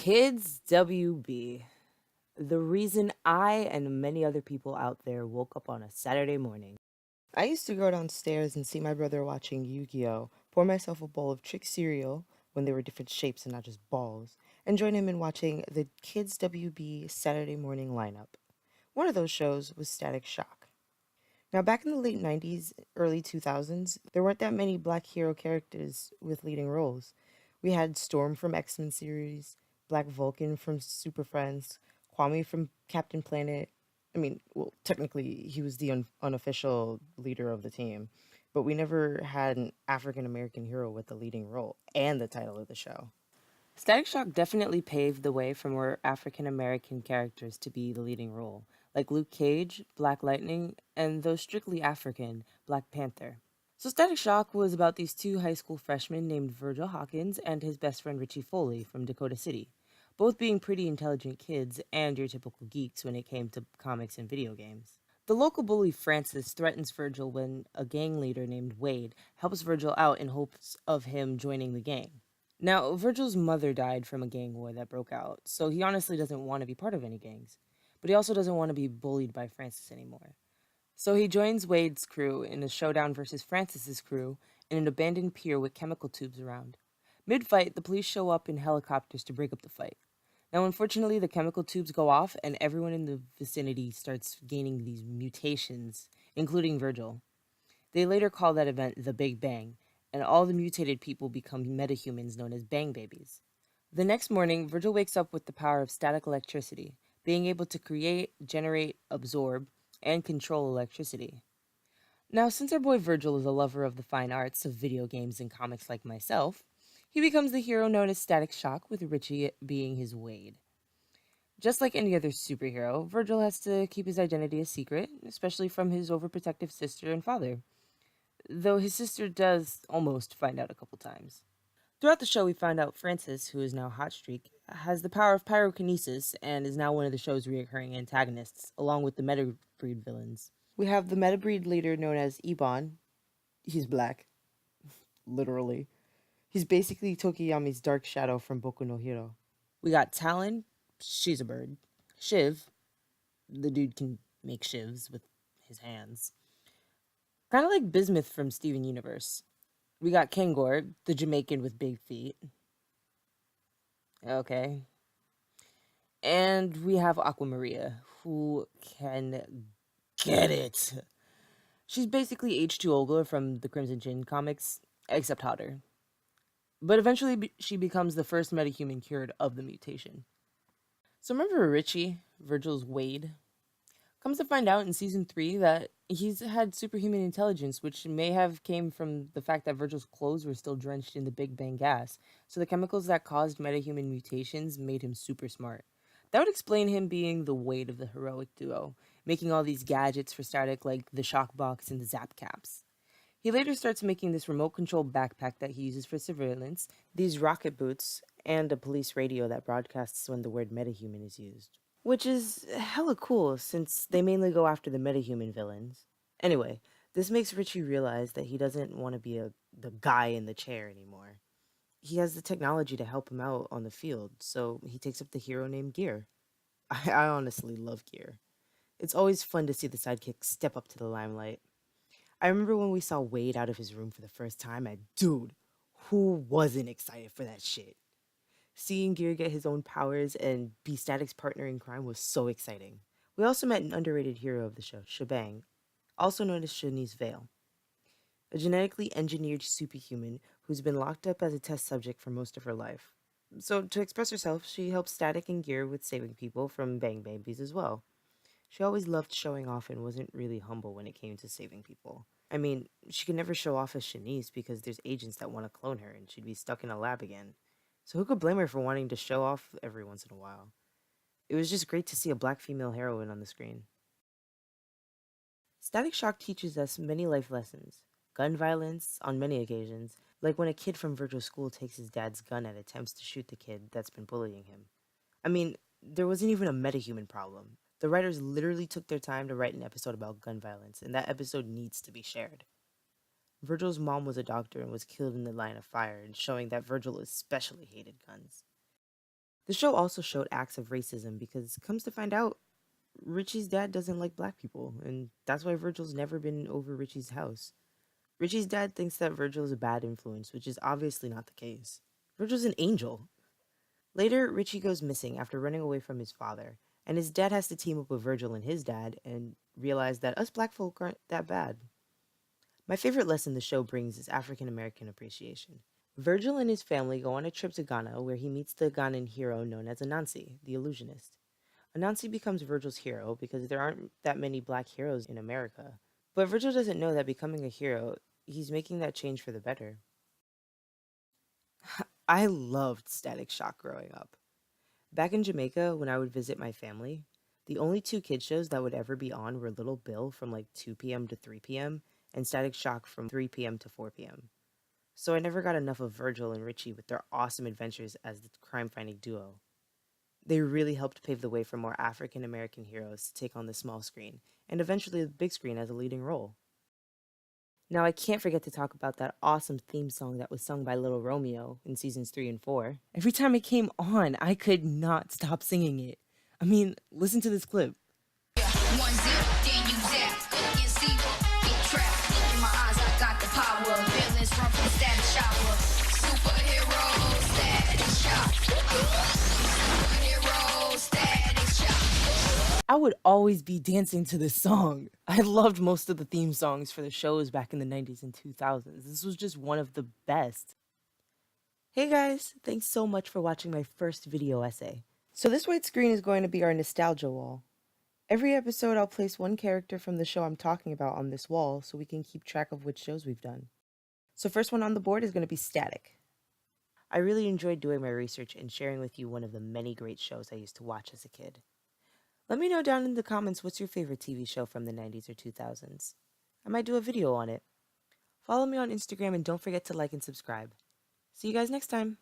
Kids WB. The reason I and many other people out there woke up on a Saturday morning. I used to go downstairs and see my brother watching Yu-Gi-Oh!, pour myself a bowl of Trick cereal when they were different shapes and not just balls, and join him in watching the Kids WB Saturday morning lineup. One of those shows was Static Shock. Now, back in the late 90s, early 2000s, there weren't that many black hero characters with leading roles. We had Storm from X-Men series, Black Vulcan from Super Friends, Kwame from Captain Planet. Technically, he was the unofficial leader of the team, but we never had an African American hero with the leading role and the title of the show. Static Shock definitely paved the way for more African American characters to be the leading role, like Luke Cage, Black Lightning, and though strictly African, Black Panther. So Static Shock was about these two high school freshmen named Virgil Hawkins and his best friend Richie Foley from Dakota City, both being pretty intelligent kids and your typical geeks when it came to comics and video games. The local bully Francis threatens Virgil when a gang leader named Wade helps Virgil out in hopes of him joining the gang. Now, Virgil's mother died from a gang war that broke out, so he honestly doesn't want to be part of any gangs. But he also doesn't want to be bullied by Francis anymore. So he joins Wade's crew in a showdown versus Francis's crew in an abandoned pier with chemical tubes around. Mid-fight, the police show up in helicopters to break up the fight. Now, unfortunately, the chemical tubes go off and everyone in the vicinity starts gaining these mutations, including Virgil. They later call that event the Big Bang, and all the mutated people become metahumans known as Bang Babies. The next morning, Virgil wakes up with the power of static electricity, being able to create, generate, absorb, and control electricity. Now, since our boy Virgil is a lover of the fine arts of video games and comics like myself, he becomes the hero known as Static Shock, with Richie being his Wade. Just like any other superhero, Virgil has to keep his identity a secret, especially from his overprotective sister and father, though his sister does almost find out a couple times. Throughout the show, we find out Francis, who is now Hotstreak, has the power of pyrokinesis and is now one of the show's recurring antagonists, along with the Metabreed villains. We have the Metabreed leader known as Ebon. He's black, literally. He's basically Tokiyami's dark shadow from Boku no Hero. We got Talon, she's a bird. Shiv, the dude can make shivs with his hands. Kind of like Bismuth from Steven Universe. We got Kangor, the Jamaican with big feet. Okay. And we have Aquamaria, who can get it. She's basically H2 from the Crimson Chin comics, except hotter. But eventually she becomes the first metahuman cured of the mutation. So remember Richie, Virgil's Wade? Comes to find out in season 3 that he's had superhuman intelligence, which may have came from the fact that Virgil's clothes were still drenched in the Big Bang gas. So the chemicals that caused metahuman mutations made him super smart. That would explain him being the Wade of the heroic duo, making all these gadgets for Static like the shock box and the zap caps. He later starts making this remote control backpack that he uses for surveillance, these rocket boots, and a police radio that broadcasts when the word metahuman is used. Which is hella cool, since they mainly go after the metahuman villains. Anyway, this makes Richie realize that he doesn't want to be the guy in the chair anymore. He has the technology to help him out on the field, so he takes up the hero named Gear. I honestly love Gear. It's always fun to see the sidekick step up to the limelight. I remember when we saw Wade out of his room for the first time, and dude, who wasn't excited for that shit? Seeing Gear get his own powers and be Static's partner in crime was so exciting. We also met an underrated hero of the show, Shebang, also known as Shanice Vale, a genetically engineered superhuman who's been locked up as a test subject for most of her life. So, to express herself, she helps Static and Gear with saving people from Bang Babies as well. She always loved showing off and wasn't really humble when it came to saving people. I mean, she could never show off as Shanice because there's agents that want to clone her and she'd be stuck in a lab again. So who could blame her for wanting to show off every once in a while? It was just great to see a black female heroine on the screen. Static Shock teaches us many life lessons. Gun violence, on many occasions, like when a kid from Virgil's school takes his dad's gun and attempts to shoot the kid that's been bullying him. I mean, there wasn't even a metahuman problem. The writers literally took their time to write an episode about gun violence, and that episode needs to be shared. Virgil's mom was a doctor and was killed in the line of fire, and showing that Virgil especially hated guns. The show also showed acts of racism because, comes to find out, Richie's dad doesn't like black people, and that's why Virgil's never been over Richie's house. Richie's dad thinks that Virgil is a bad influence, which is obviously not the case. Virgil's an angel. Later, Richie goes missing after running away from his father, and his dad has to team up with Virgil and his dad and realize that us black folk aren't that bad. My favorite lesson the show brings is African American appreciation. Virgil and his family go on a trip to Ghana where he meets the Ghanaian hero known as Anansi, the illusionist. Anansi becomes Virgil's hero because there aren't that many black heroes in America. But Virgil doesn't know that becoming a hero, he's making that change for the better. I loved Static Shock growing up. Back in Jamaica, when I would visit my family, the only two kid shows that would ever be on were Little Bill from like 2 p.m. to 3 p.m. and Static Shock from 3 p.m. to 4 p.m. So I never got enough of Virgil and Richie with their awesome adventures as the crime fighting duo. They really helped pave the way for more African American heroes to take on the small screen, and eventually the big screen as a leading role. Now, I can't forget to talk about that awesome theme song that was sung by Little Romeo in seasons 3 and 4. Every time it came on, I could not stop singing it. I mean, listen to this clip. I would always be dancing to this song. I loved most of the theme songs for the shows back in the 90s and 2000s. This was just one of the best. Hey guys, thanks so much for watching my first video essay. So this white screen is going to be our nostalgia wall. Every episode I'll place one character from the show I'm talking about on this wall so we can keep track of which shows we've done. So first one on the board is going to be Static. I really enjoyed doing my research and sharing with you one of the many great shows I used to watch as a kid. Let me know down in the comments what's your favorite TV show from the 90s or 2000s. I might do a video on it. Follow me on Instagram and don't forget to like and subscribe. See you guys next time.